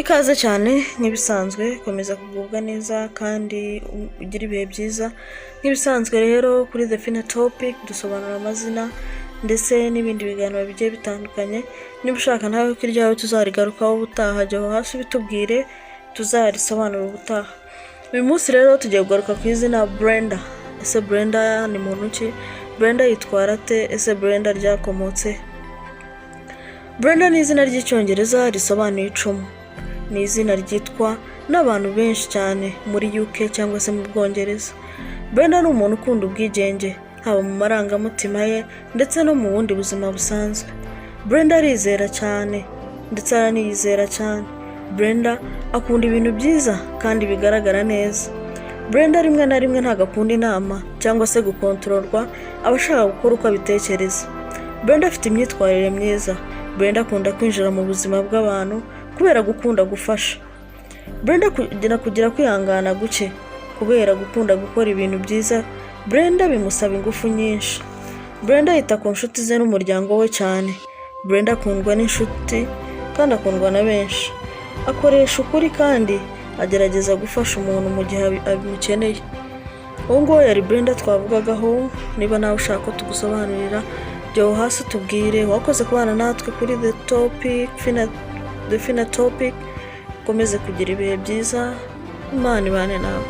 Ikaze cyane nk'ibisanzwe komeza kugubwa neza kandi ugira ibihe byiza nk'ibisanzwe rero kuri The Fina Topic dusobanura amazina ndetse n'ibindi biganiro bigiye bitandukanye. Niba ushaka nawe ko iryawe tuzarigarukaho ubutaha jya hasi bitubwire tuzarisobanura ubutaha. Uyu munsi rero tugiye kugaruka ku izina Brenda. Ese Brenda ni muntu ki? Brenda yitwara ate? Ese Brenda ryakomotse? Brenda ni izina ry'icyongereza risobanuye icumu. Ni izina ryitwa n'abantu benshi cyane muri UK cyangwa se mu Bwongereza. Brenda ni umuntu ukunda ubwigenge haba mu marangamutima ye ndetse no mu bundi buzima busanzwe. Brenda arizera cyane ndetse araniyizera cyane. Brenda akunda ibintu byiza kandi bigaragara neza. Brenda rimwe na rimwe ntabwo akunda inama cyangwa se gukontororwa, aba ashaka gukora uko abitekereza. Brenda afite imyitwarire myiza. Brenda akunda kwinjira mu buzima bw'abantu kubera gukunda gufasha. Brenda kugira kwihangana guke kubera gukunda gukora ibintu byiza. Brenda bimusaba ingufu nyinshi. Brenda yita ku nshuti ze n'umuryango we cyane. Brenda akundwa n'inshuti kandi akundwa na benshi. Akoresha ukuri kandi agerageza gufasha umuntu mu gihe abimukeneye. Uwo nguwo yari Brenda twavugagaho. Niba nawe ushaka ko tugusobanurira jya hasi tubwire. Wakoze kubana natwe kuri The Fina Topic. Komeze kugira ibihe byiza. Imana ibane nawe.